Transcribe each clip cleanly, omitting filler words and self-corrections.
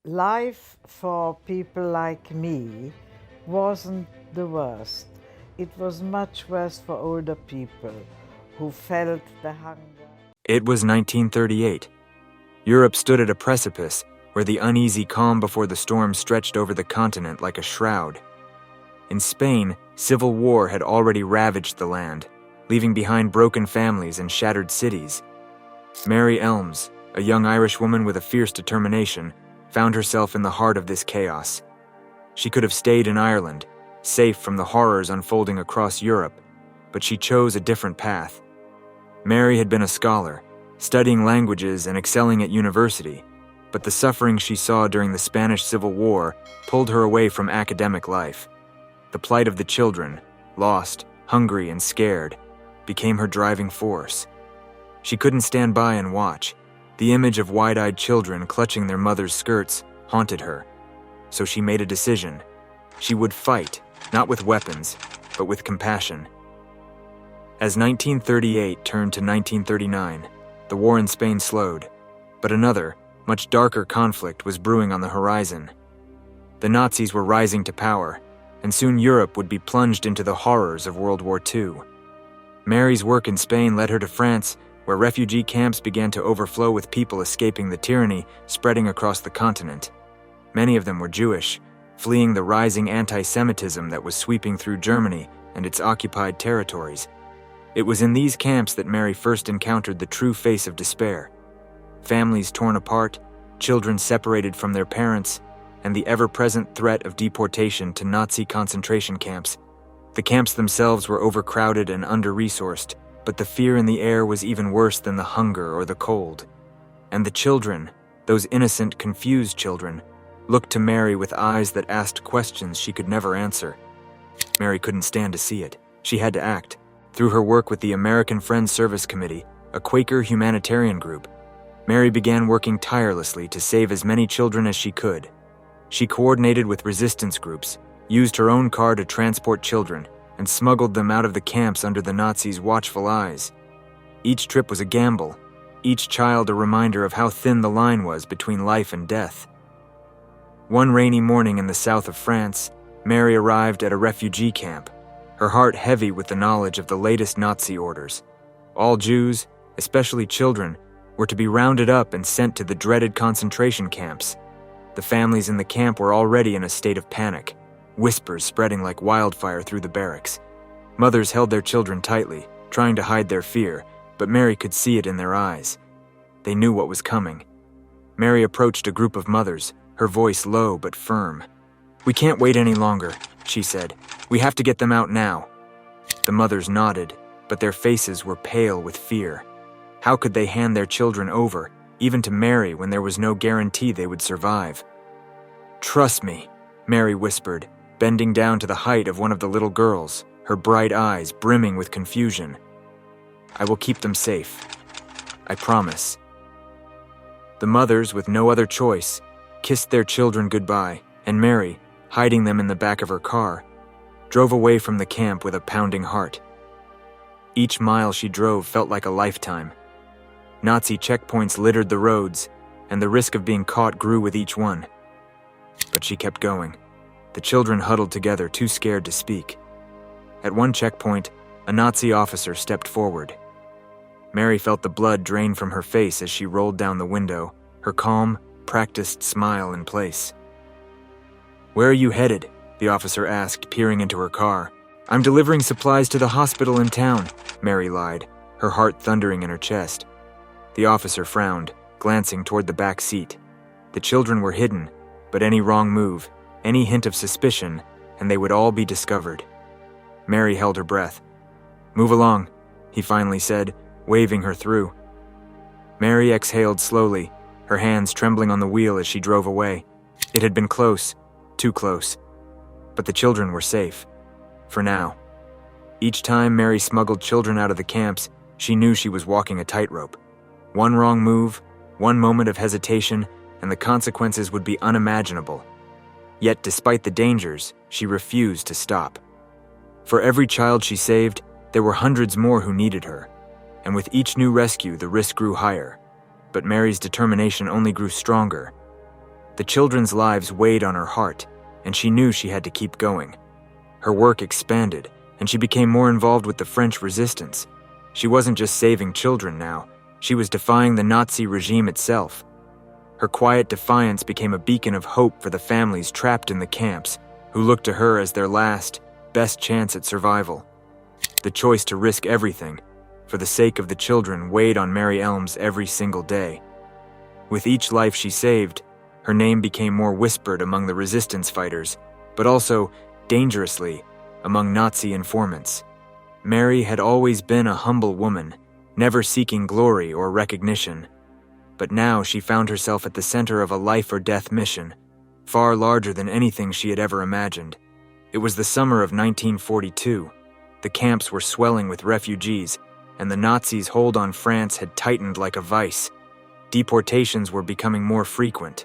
Life for people like me wasn't the worst. It was much worse for older people who felt the hunger. It was 1938. Europe stood at a precipice where the uneasy calm before the storm stretched over the continent like a shroud. In Spain, civil war had already ravaged the land, leaving behind broken families and shattered cities. Mary Elmes, a young Irish woman with a fierce determination, found herself in the heart of this chaos. She could have stayed in Ireland, safe from the horrors unfolding across Europe, but she chose a different path. Mary had been a scholar, studying languages and excelling at university, but the suffering she saw during the Spanish Civil War pulled her away from academic life. The plight of the children, lost, hungry, and scared, became her driving force. She couldn't stand by and watch. The image of wide-eyed children clutching their mother's skirts haunted her. So she made a decision. She would fight, not with weapons, but with compassion. As 1938 turned to 1939, the war in Spain slowed, but another, much darker conflict was brewing on the horizon. The Nazis were rising to power, and soon Europe would be plunged into the horrors of World War II. Mary's work in Spain led her to France, where refugee camps began to overflow with people escaping the tyranny spreading across the continent. Many of them were Jewish, fleeing the rising anti-Semitism that was sweeping through Germany and its occupied territories. It was in these camps that Mary first encountered the true face of despair. Families torn apart, children separated from their parents, and the ever-present threat of deportation to Nazi concentration camps. The camps themselves were overcrowded and under-resourced, but the fear in the air was even worse than the hunger or the cold. And the children, those innocent, confused children, looked to Mary with eyes that asked questions she could never answer. Mary couldn't stand to see it. She had to act. Through her work with the American Friends Service Committee, a Quaker humanitarian group, Mary began working tirelessly to save as many children as she could. She coordinated with resistance groups, used her own car to transport children, and smuggled them out of the camps under the Nazis' watchful eyes. Each trip was a gamble, each child a reminder of how thin the line was between life and death. One rainy morning in the south of France, Mary arrived at a refugee camp, her heart heavy with the knowledge of the latest Nazi orders. All Jews, especially children, were to be rounded up and sent to the dreaded concentration camps. The families in the camp were already in a state of panic, whispers spreading like wildfire through the barracks. Mothers held their children tightly, trying to hide their fear, but Mary could see it in their eyes. They knew what was coming. Mary approached a group of mothers, her voice low but firm. "We can't wait any longer," she said. "We have to get them out now." The mothers nodded, but their faces were pale with fear. How could they hand their children over, even to Mary, when there was no guarantee they would survive? "Trust me," Mary whispered, bending down to the height of one of the little girls, her bright eyes brimming with confusion. "I will keep them safe. I promise." The mothers, with no other choice, kissed their children goodbye, and Mary, hiding them in the back of her car, drove away from the camp with a pounding heart. Each mile she drove felt like a lifetime. Nazi checkpoints littered the roads, and the risk of being caught grew with each one. But she kept going. The children huddled together, too scared to speak. At one checkpoint, a Nazi officer stepped forward. Mary felt the blood drain from her face as she rolled down the window, her calm, practiced smile in place. "Where are you headed?" the officer asked, peering into her car. "I'm delivering supplies to the hospital in town," Mary lied, her heart thundering in her chest. The officer frowned, glancing toward the back seat. The children were hidden, but any wrong move, any hint of suspicion, and they would all be discovered. Mary held her breath. "Move along," he finally said, waving her through. Mary exhaled slowly, her hands trembling on the wheel as she drove away. It had been close, too close. But the children were safe. For now. Each time Mary smuggled children out of the camps, she knew she was walking a tightrope. One wrong move, one moment of hesitation, and the consequences would be unimaginable. Yet despite the dangers, she refused to stop. For every child she saved, there were hundreds more who needed her. And with each new rescue, the risk grew higher. But Mary's determination only grew stronger. The children's lives weighed on her heart, and she knew she had to keep going. Her work expanded, and she became more involved with the French resistance. She wasn't just saving children now, she was defying the Nazi regime itself. Her quiet defiance became a beacon of hope for the families trapped in the camps, who looked to her as their last, best chance at survival. The choice to risk everything, for the sake of the children, weighed on Mary Elmes every single day. With each life she saved, her name became more whispered among the resistance fighters, but also, dangerously, among Nazi informants. Mary had always been a humble woman, never seeking glory or recognition. But now she found herself at the center of a life-or-death mission, far larger than anything she had ever imagined. It was the summer of 1942. The camps were swelling with refugees, and the Nazis' hold on France had tightened like a vice. Deportations were becoming more frequent.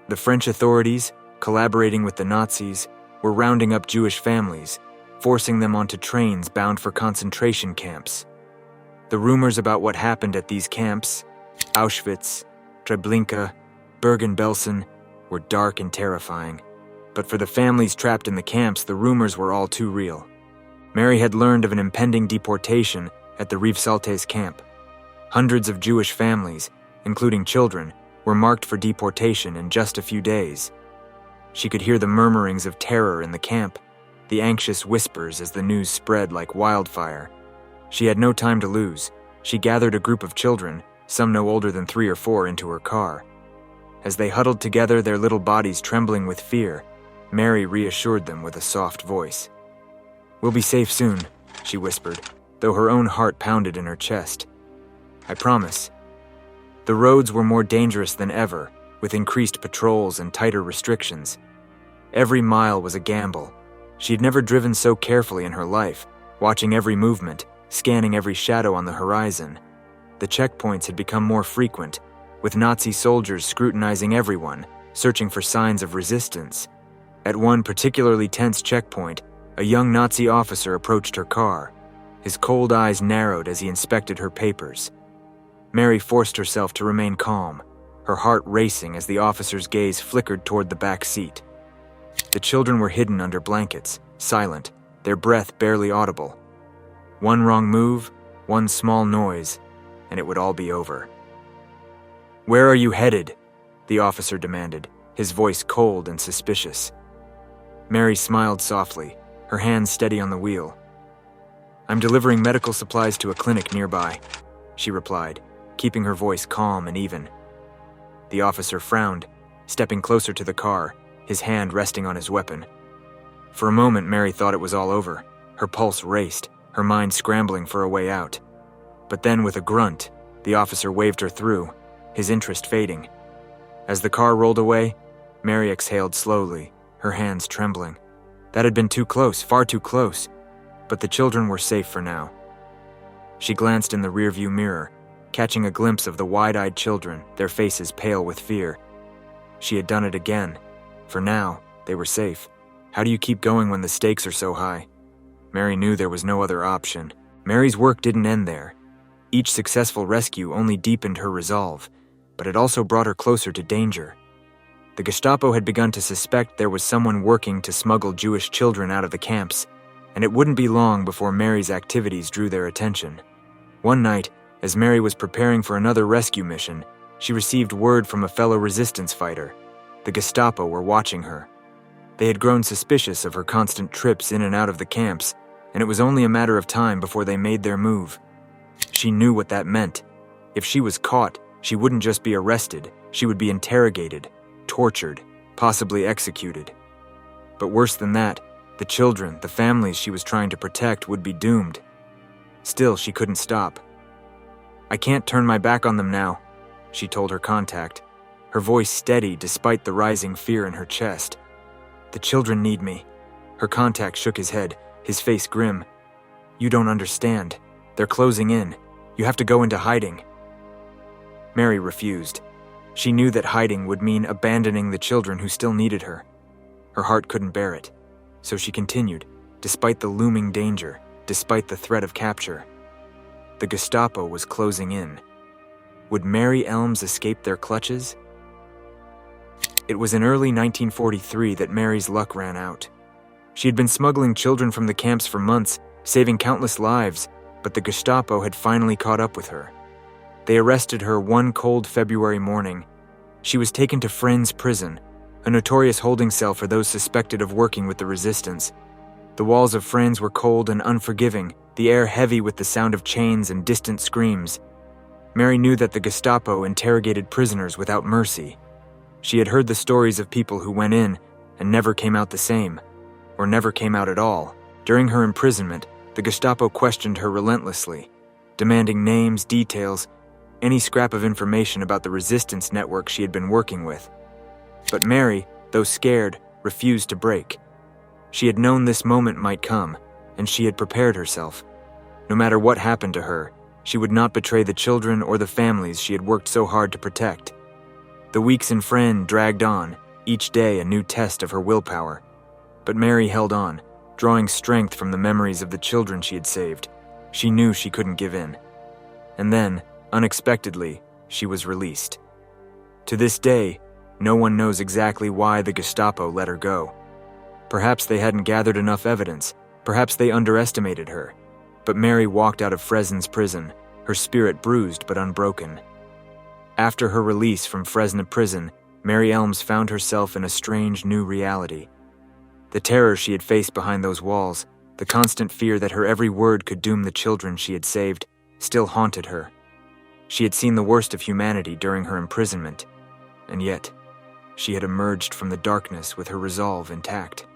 The French authorities, collaborating with the Nazis, were rounding up Jewish families, forcing them onto trains bound for concentration camps. The rumors about what happened at these camps, Auschwitz, Treblinka, Bergen-Belsen, were dark and terrifying. But for the families trapped in the camps, the rumors were all too real. Mary had learned of an impending deportation at the Rivesaltes camp. Hundreds of Jewish families, including children, were marked for deportation in just a few days. She could hear the murmurings of terror in the camp, the anxious whispers as the news spread like wildfire. She had no time to lose. She gathered a group of children, some no older than 3 or 4, into her car. As they huddled together, their little bodies trembling with fear, Mary reassured them with a soft voice. "We'll be safe soon," she whispered, though her own heart pounded in her chest. "I promise." The roads were more dangerous than ever, with increased patrols and tighter restrictions. Every mile was a gamble. She had never driven so carefully in her life, watching every movement, scanning every shadow on the horizon. The checkpoints had become more frequent, with Nazi soldiers scrutinizing everyone, searching for signs of resistance. At one particularly tense checkpoint, a young Nazi officer approached her car. His cold eyes narrowed as he inspected her papers. Mary forced herself to remain calm, her heart racing as the officer's gaze flickered toward the back seat. The children were hidden under blankets, silent, their breath barely audible. One wrong move, one small noise, and it would all be over. "Where are you headed?" the officer demanded, his voice cold and suspicious. Mary smiled softly, her hands steady on the wheel. "I'm delivering medical supplies to a clinic nearby," she replied, keeping her voice calm and even. The officer frowned, stepping closer to the car, his hand resting on his weapon. For a moment, Mary thought it was all over. Her pulse raced, her mind scrambling for a way out. But then, with a grunt, the officer waved her through, his interest fading. As the car rolled away, Mary exhaled slowly, her hands trembling. That had been too close, far too close, but the children were safe for now. She glanced in the rearview mirror, catching a glimpse of the wide-eyed children, their faces pale with fear. She had done it again. For now, they were safe. How do you keep going when the stakes are so high? Mary knew there was no other option. Mary's work didn't end there. Each successful rescue only deepened her resolve, but it also brought her closer to danger. The Gestapo had begun to suspect there was someone working to smuggle Jewish children out of the camps, and it wouldn't be long before Mary's activities drew their attention. One night, as Mary was preparing for another rescue mission, she received word from a fellow resistance fighter. The Gestapo were watching her. They had grown suspicious of her constant trips in and out of the camps, and it was only a matter of time before they made their move. She knew what that meant. If she was caught, she wouldn't just be arrested, she would be interrogated, tortured, possibly executed. But worse than that, the children, the families she was trying to protect would be doomed. Still, she couldn't stop. "I can't turn my back on them now," she told her contact, her voice steady despite the rising fear in her chest. "The children need me." Her contact shook his head, his face grim. "You don't understand. They're closing in. You have to go into hiding." Mary refused. She knew that hiding would mean abandoning the children who still needed her. Her heart couldn't bear it, so she continued, despite the looming danger, despite the threat of capture. The Gestapo was closing in. Would Mary Elmes escape their clutches? It was in early 1943 that Mary's luck ran out. She had been smuggling children from the camps for months, saving countless lives, but the Gestapo had finally caught up with her. They arrested her one cold February morning. She was taken to Friends prison, a notorious holding cell for those suspected of working with the resistance. The walls of Friends were cold and unforgiving, the air heavy with the sound of chains and distant screams. Mary knew that the Gestapo interrogated prisoners without mercy. She had heard the stories of people who went in and never came out the same, or never came out at all. During her imprisonment, the Gestapo questioned her relentlessly, demanding names, details, any scrap of information about the resistance network she had been working with. But Mary, though scared, refused to break. She had known this moment might come, and she had prepared herself. No matter what happened to her, she would not betray the children or the families she had worked so hard to protect. The weeks in Friends dragged on, each day a new test of her willpower. But Mary held on, drawing strength from the memories of the children she had saved. She knew she couldn't give in. And then, unexpectedly, she was released. To this day, no one knows exactly why the Gestapo let her go. Perhaps they hadn't gathered enough evidence. Perhaps they underestimated her. But Mary walked out of Friends prison, her spirit bruised but unbroken. After her release from Friends prison, Mary Elmes found herself in a strange new reality. The terror she had faced behind those walls, the constant fear that her every word could doom the children she had saved, still haunted her. She had seen the worst of humanity during her imprisonment, and yet, she had emerged from the darkness with her resolve intact.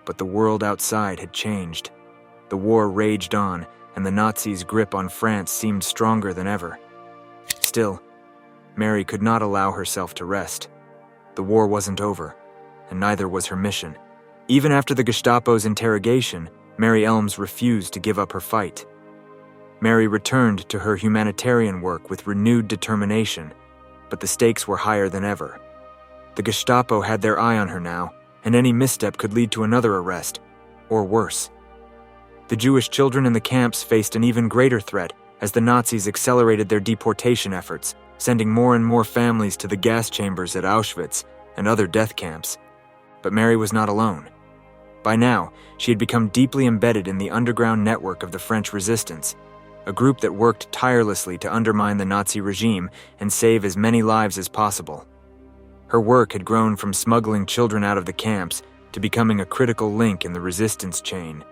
But the world outside had changed. The war raged on, and the Nazis' grip on France seemed stronger than ever. Still, Mary could not allow herself to rest. The war wasn't over, and neither was her mission. Even after the Gestapo's interrogation, Mary Elmes refused to give up her fight. Mary returned to her humanitarian work with renewed determination, but the stakes were higher than ever. The Gestapo had their eye on her now, and any misstep could lead to another arrest, or worse. The Jewish children in the camps faced an even greater threat as the Nazis accelerated their deportation efforts, sending more and more families to the gas chambers at Auschwitz and other death camps. But Mary was not alone. By now, she had become deeply embedded in the underground network of the French resistance, a group that worked tirelessly to undermine the Nazi regime and save as many lives as possible. Her work had grown from smuggling children out of the camps to becoming a critical link in the resistance chain,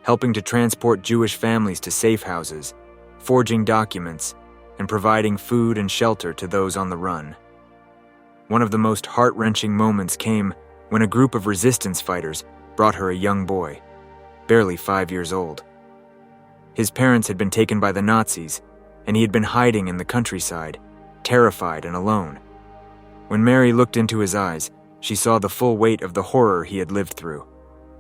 helping to transport Jewish families to safe houses, forging documents, and providing food and shelter to those on the run. One of the most heart-wrenching moments came when a group of resistance fighters brought her a young boy, barely 5 years old. His parents had been taken by the Nazis, and he had been hiding in the countryside, terrified and alone. When Mary looked into his eyes, she saw the full weight of the horror he had lived through.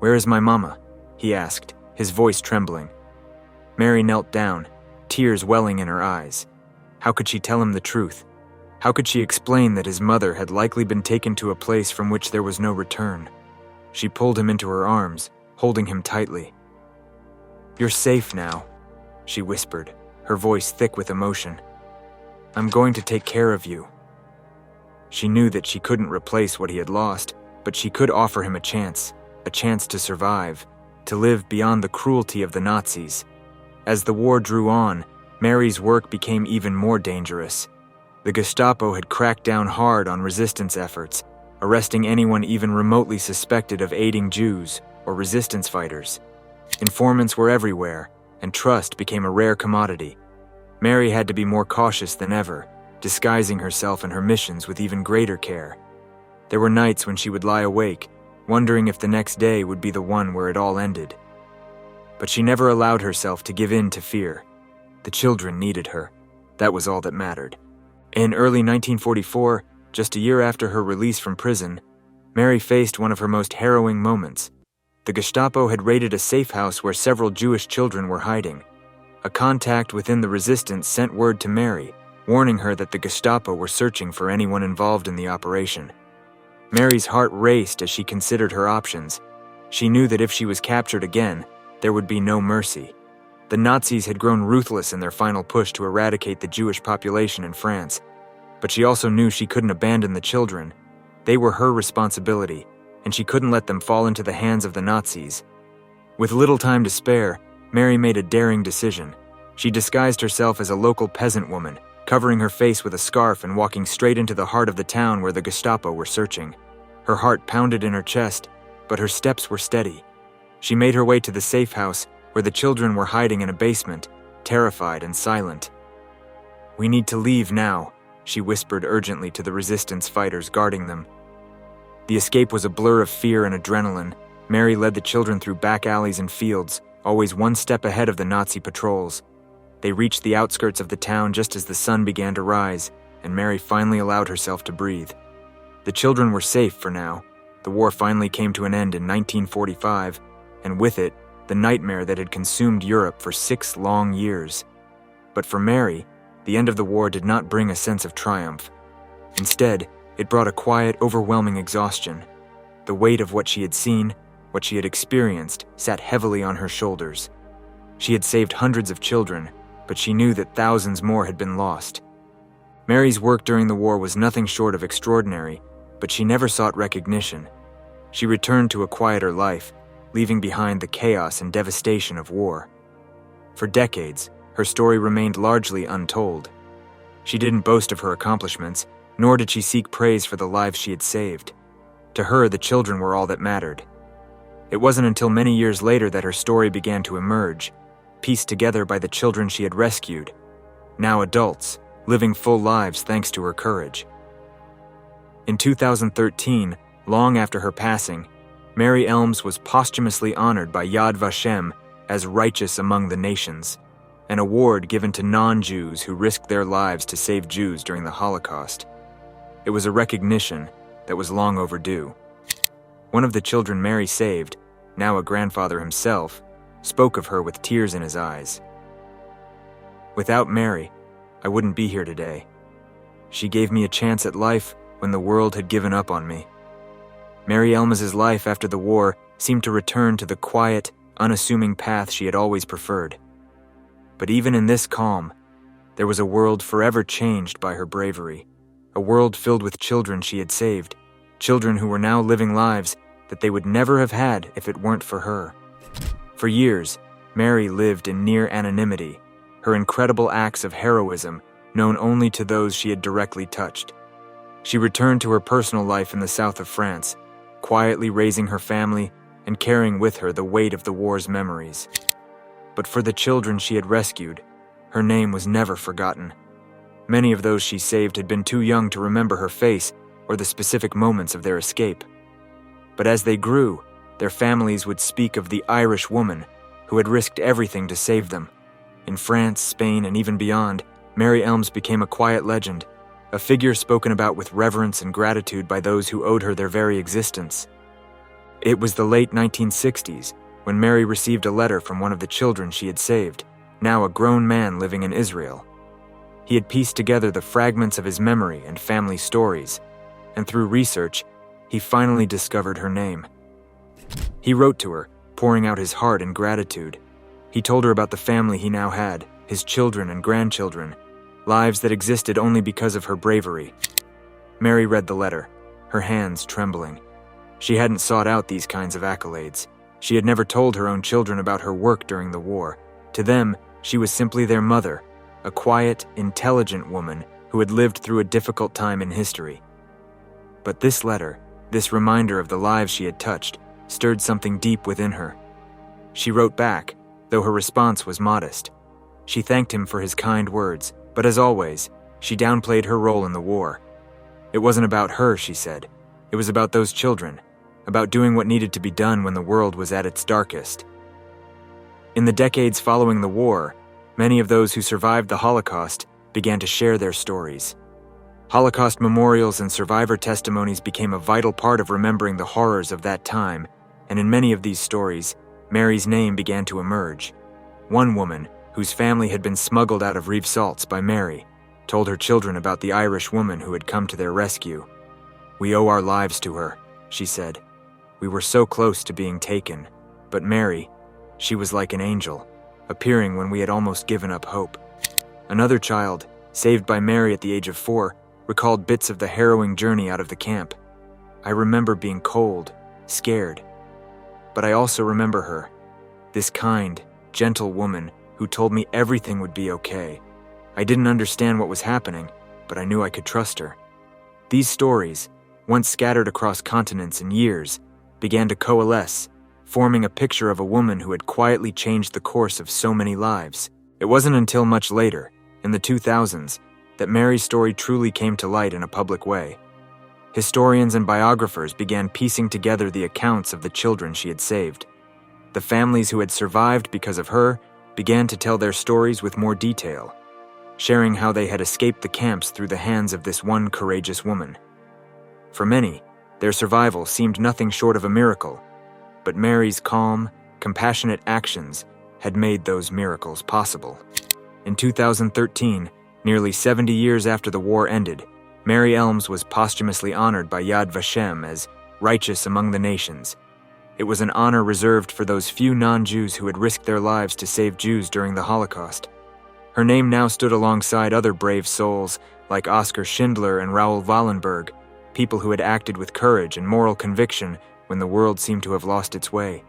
"Where is my mama?" he asked, his voice trembling. Mary knelt down, tears welling in her eyes. How could she tell him the truth? How could she explain that his mother had likely been taken to a place from which there was no return? She pulled him into her arms, holding him tightly. "You're safe now," she whispered, her voice thick with emotion. "I'm going to take care of you." She knew that she couldn't replace what he had lost, but she could offer him a chance to survive, to live beyond the cruelty of the Nazis. As the war drew on, Mary's work became even more dangerous. The Gestapo had cracked down hard on resistance efforts, arresting anyone even remotely suspected of aiding Jews or resistance fighters. Informants were everywhere, and trust became a rare commodity. Mary had to be more cautious than ever, disguising herself and her missions with even greater care. There were nights when she would lie awake, wondering if the next day would be the one where it all ended. But she never allowed herself to give in to fear. The children needed her. That was all that mattered. In early 1944, just a year after her release from prison, Mary faced one of her most harrowing moments. The Gestapo had raided a safe house where several Jewish children were hiding. A contact within the resistance sent word to Mary, warning her that the Gestapo were searching for anyone involved in the operation. Mary's heart raced as she considered her options. She knew that if she was captured again, there would be no mercy. The Nazis had grown ruthless in their final push to eradicate the Jewish population in France, but she also knew she couldn't abandon the children. They were her responsibility, and she couldn't let them fall into the hands of the Nazis. With little time to spare, Mary made a daring decision. She disguised herself as a local peasant woman, covering her face with a scarf and walking straight into the heart of the town where the Gestapo were searching. Her heart pounded in her chest, but her steps were steady. She made her way to the safe house where the children were hiding in a basement, terrified and silent. "We need to leave now," she whispered urgently to the resistance fighters guarding them. The escape was a blur of fear and adrenaline. Mary led the children through back alleys and fields, always one step ahead of the Nazi patrols. They reached the outskirts of the town just as the sun began to rise, and Mary finally allowed herself to breathe. The children were safe for now. The war finally came to an end in 1945, and with it, the nightmare that had consumed Europe for 6 long years. But for Mary, the end of the war did not bring a sense of triumph. Instead, it brought a quiet, overwhelming exhaustion. The weight of what she had seen, what she had experienced, sat heavily on her shoulders. She had saved hundreds of children, but she knew that thousands more had been lost. Mary's work during the war was nothing short of extraordinary, but she never sought recognition. She returned to a quieter life, leaving behind the chaos and devastation of war. For decades, her story remained largely untold. She didn't boast of her accomplishments, nor did she seek praise for the lives she had saved. To her, the children were all that mattered. It wasn't until many years later that her story began to emerge, pieced together by the children she had rescued, now adults, living full lives thanks to her courage. In 2013, long after her passing, Mary Elmes was posthumously honored by Yad Vashem as Righteous Among the Nations, an award given to non-Jews who risked their lives to save Jews during the Holocaust. It was a recognition that was long overdue. One of the children Mary saved, now a grandfather himself, spoke of her with tears in his eyes. "Without Mary, I wouldn't be here today. She gave me a chance at life when the world had given up on me." Mary Elmes' life after the war seemed to return to the quiet, unassuming path she had always preferred. But even in this calm, there was a world forever changed by her bravery, a world filled with children she had saved, children who were now living lives that they would never have had if it weren't for her. For years, Mary lived in near anonymity, her incredible acts of heroism known only to those she had directly touched. She returned to her personal life in the south of France, quietly raising her family and carrying with her the weight of the war's memories. But for the children she had rescued, her name was never forgotten. Many of those she saved had been too young to remember her face or the specific moments of their escape. But as they grew, their families would speak of the Irish woman who had risked everything to save them. In France, Spain, and even beyond, Mary Elmes became a quiet legend, a figure spoken about with reverence and gratitude by those who owed her their very existence. It was the late 1960s when Mary received a letter from one of the children she had saved, now a grown man living in Israel. He had pieced together the fragments of his memory and family stories, and through research, he finally discovered her name. He wrote to her, pouring out his heart in gratitude. He told her about the family he now had, his children and grandchildren, lives that existed only because of her bravery. Mary read the letter, her hands trembling. She hadn't sought out these kinds of accolades. She had never told her own children about her work during the war. To them, she was simply their mother, a quiet, intelligent woman who had lived through a difficult time in history. But this letter, this reminder of the lives she had touched, stirred something deep within her. She wrote back, though her response was modest. She thanked him for his kind words, but as always, she downplayed her role in the war. It wasn't about her, she said. It was about those children, about doing what needed to be done when the world was at its darkest. In the decades following the war, many of those who survived the Holocaust began to share their stories. Holocaust memorials and survivor testimonies became a vital part of remembering the horrors of that time, and in many of these stories, Mary's name began to emerge. One woman, whose family had been smuggled out of Rivesaltes by Mary, told her children about the Irish woman who had come to their rescue. "We owe our lives to her," she said. "We were so close to being taken, but Mary, she was like an angel, appearing when we had almost given up hope." Another child, saved by Mary at the age of 4, recalled bits of the harrowing journey out of the camp. I remember being cold, scared. But I also remember her, this kind, gentle woman who told me everything would be okay. I didn't understand what was happening, but I knew I could trust her. These stories, once scattered across continents and years, began to coalesce, forming a picture of a woman who had quietly changed the course of so many lives. It wasn't until much later, in the 2000s, that Mary's story truly came to light in a public way. Historians and biographers began piecing together the accounts of the children she had saved. The families who had survived because of her began to tell their stories with more detail, sharing how they had escaped the camps through the hands of this one courageous woman. For many, their survival seemed nothing short of a miracle, but Mary's calm, compassionate actions had made those miracles possible. In 2013, nearly 70 years after the war ended, Mary Elmes was posthumously honored by Yad Vashem as righteous among the nations. It was an honor reserved for those few non-Jews who had risked their lives to save Jews during the Holocaust. Her name now stood alongside other brave souls like Oskar Schindler and Raoul Wallenberg, people who had acted with courage and moral conviction when the world seemed to have lost its way.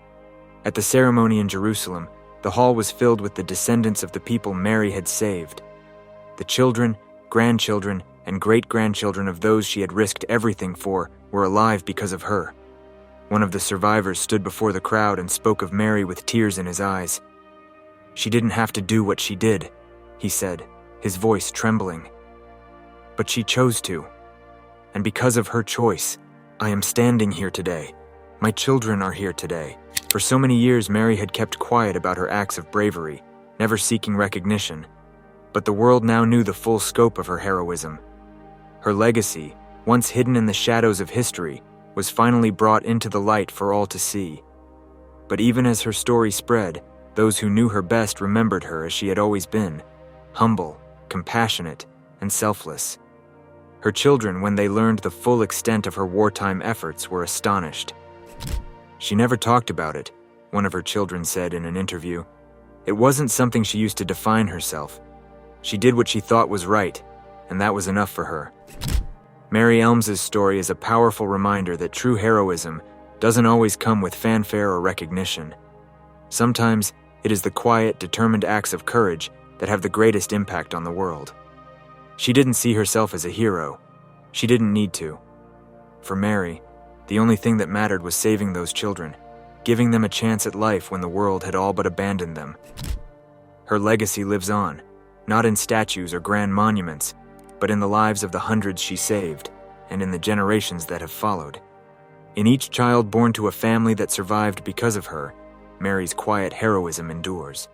At the ceremony in Jerusalem, the hall was filled with the descendants of the people Mary had saved. The children, grandchildren, and great-grandchildren of those she had risked everything for were alive because of her. One of the survivors stood before the crowd and spoke of Mary with tears in his eyes. "She didn't have to do what she did," he said, his voice trembling. "But she chose to. And because of her choice, I am standing here today. My children are here today." For so many years, Mary had kept quiet about her acts of bravery, never seeking recognition. But the world now knew the full scope of her heroism. Her legacy, once hidden in the shadows of history, was finally brought into the light for all to see. But even as her story spread, those who knew her best remembered her as she had always been, humble, compassionate, and selfless. Her children, when they learned the full extent of her wartime efforts, were astonished. "She never talked about it," one of her children said in an interview. "It wasn't something she used to define herself. She did what she thought was right, and that was enough for her." Mary Elmes' story is a powerful reminder that true heroism doesn't always come with fanfare or recognition. Sometimes it is the quiet, determined acts of courage that have the greatest impact on the world. She didn't see herself as a hero. She didn't need to. For Mary, the only thing that mattered was saving those children, giving them a chance at life when the world had all but abandoned them. Her legacy lives on, not in statues or grand monuments, but in the lives of the hundreds she saved, and in the generations that have followed. In each child born to a family that survived because of her, Mary's quiet heroism endures.